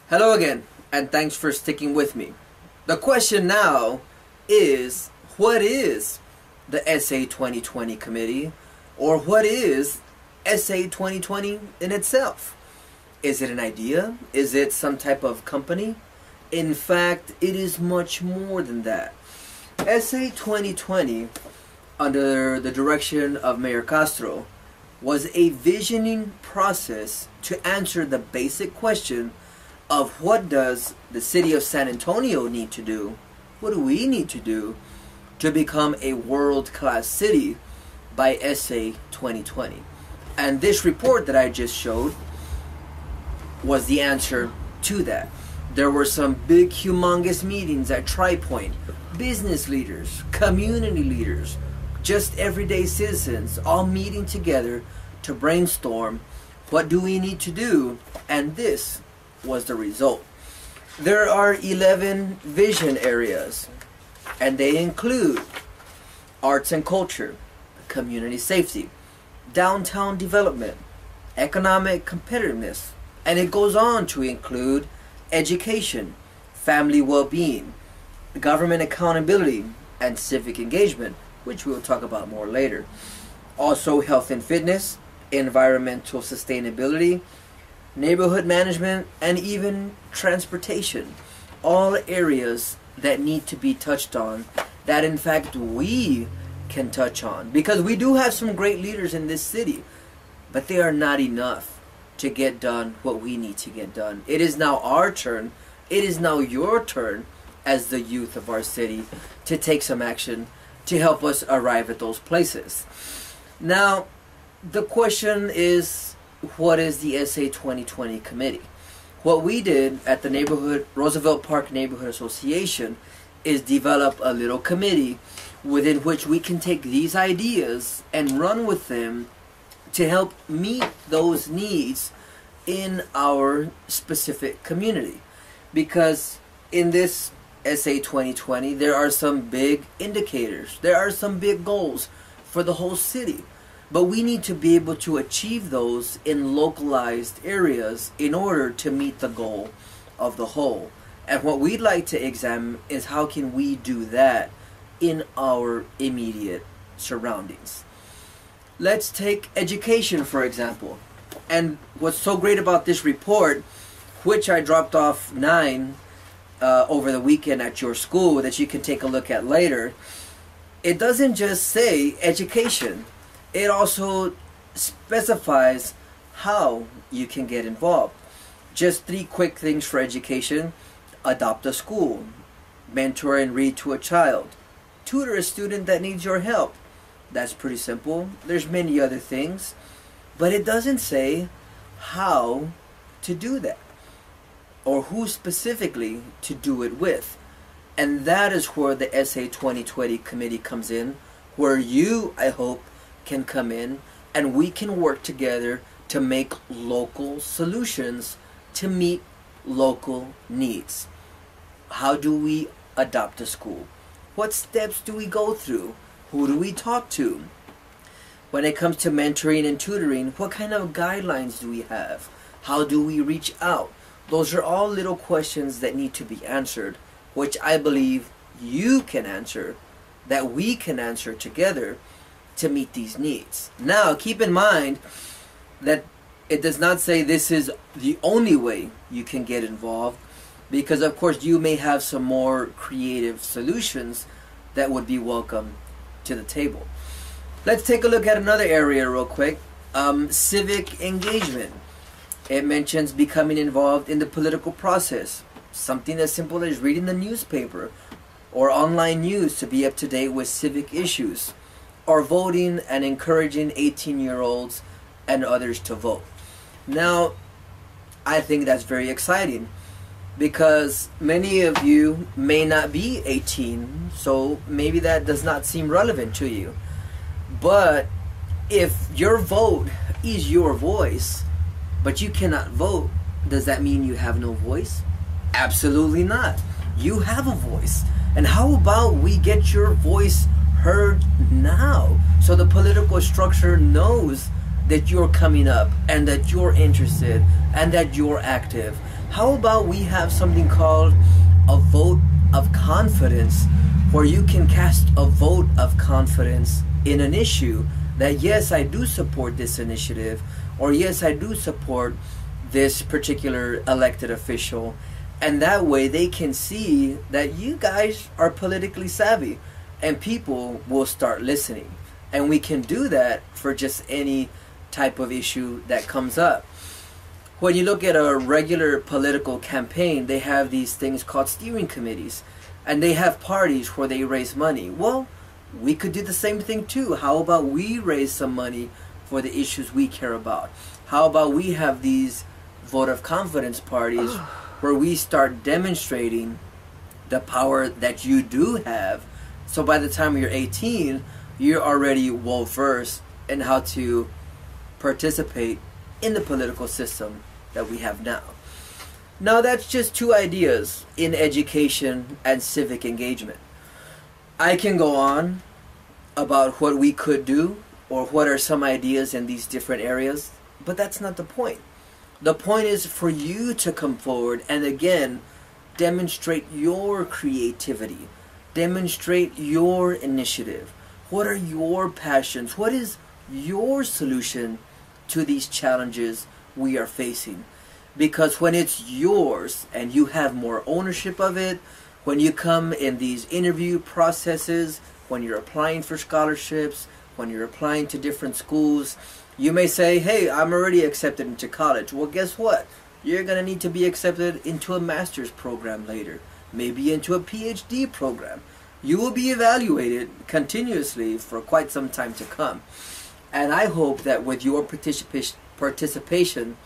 Hello again, and thanks for sticking with me. The question now is, what is the SA2020 Committee, or what is SA2020 in itself? Is it an idea? Is it some type of company? In fact, it is much more than that. SA2020, under the direction of Mayor Castro, was a visioning process to answer the basic question of what does the city of San Antonio need to do, what do we need to do to become a world-class city by SA 2020. And this report that I just showed was the answer to that. There were some big, humongous meetings at Tri-Point, business leaders, community leaders, just everyday citizens all meeting together to brainstorm what do we need to do, and this was the result. There are 11 vision areas, and they include arts and culture, community safety, downtown development, economic competitiveness, and it goes on to include education, family well-being, government accountability, and civic engagement, which we'll talk about more later. Also health and fitness, environmental sustainability, neighborhood management, and even transportation. All areas that need to be touched on, that in fact we can touch on. Because we do have some great leaders in this city, but they are not enough to get done what we need to get done. It is now our turn, it is now your turn as the youth of our city to take some action to help us arrive at those places. Now, the question is, what is the SA2020 Committee? What we did at the Roosevelt Park Neighborhood Association is develop a little committee within which we can take these ideas and run with them to help meet those needs in our specific community. Because in this SA2020, there are some big indicators, there are some big goals for the whole city. But we need to be able to achieve those in localized areas in order to meet the goal of the whole. And what we'd like to examine is how can we do that in our immediate surroundings. Let's take education, for example. And what's so great about this report, which I dropped off 9 over the weekend at your school that you can take a look at later, it doesn't just say education. It also specifies how you can get involved. Just 3 quick things for education: adopt a school, mentor and read to a child, tutor a student that needs your help. That's pretty simple. There's many other things, but it doesn't say how to do that or who specifically to do it with. And that is where the SA2020 Committee comes in, where you, I hope, can come in and we can work together to make local solutions to meet local needs. How do we adopt a school? What steps do we go through? Who do we talk to? When it comes to mentoring and tutoring, what kind of guidelines do we have? How do we reach out? Those are all little questions that need to be answered, which I believe you can answer, that we can answer together to meet these needs. Now, keep in mind that it does not say this is the only way you can get involved, because of course you may have some more creative solutions that would be welcome to the table. Let's take a look at another area real quick. Civic engagement. It mentions becoming involved in the political process. Something as simple as reading the newspaper or online news to be up to date with civic issues, or voting and encouraging 18-year-olds and others to vote. Now, I think that's very exciting because many of you may not be 18, so maybe that does not seem relevant to you. But if your vote is your voice, but you cannot vote, does that mean you have no voice? Absolutely not. You have a voice. And how about we get your voice heard now, so the political structure knows that you're coming up and that you're interested and that you're active, How about we have something called a vote of confidence, where you can cast a vote of confidence in an issue that, yes, I do support this initiative, or yes, I do support this particular elected official, and that way they can see that you guys are politically savvy, and people will start listening. And we can do that for just any type of issue that comes up. When you look at a regular political campaign, they have these things called steering committees, and they have parties where they raise money. Well, we could do the same thing too. How about we raise some money for the issues we care about? How about we have these vote of confidence parties where we start demonstrating the power that you do have, so by the time you're 18, you're already well versed in how to participate in the political system that we have now. Now, that's just two ideas in education and civic engagement. I can go on about what we could do or what are some ideas in these different areas, but that's not the point. The point is for you to come forward and again demonstrate your creativity, demonstrate your initiative. What are your passions? What is your solution to these challenges we are facing? Because when it's yours and you have more ownership of it, when you come in these interview processes, when you're applying for scholarships, when you're applying to different schools, you may say, hey, I'm already accepted into college. Well, guess what? You're going to need to be accepted into a master's program later, maybe into a PhD program. You will be evaluated continuously for quite some time to come. And I hope that with your participation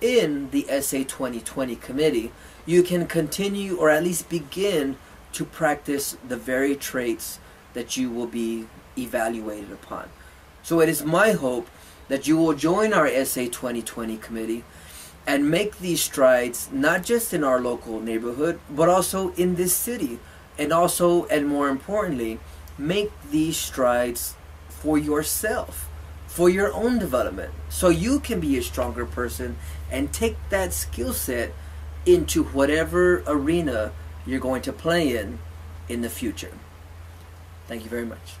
in the SA2020 Committee, you can continue or at least begin to practice the very traits that you will be evaluated upon. So it is my hope that you will join our SA2020 Committee and make these strides not just in our local neighborhood, but also in this city. And also, and more importantly, make these strides for yourself, for your own development, so you can be a stronger person and take that skill set into whatever arena you're going to play in the future. Thank you very much.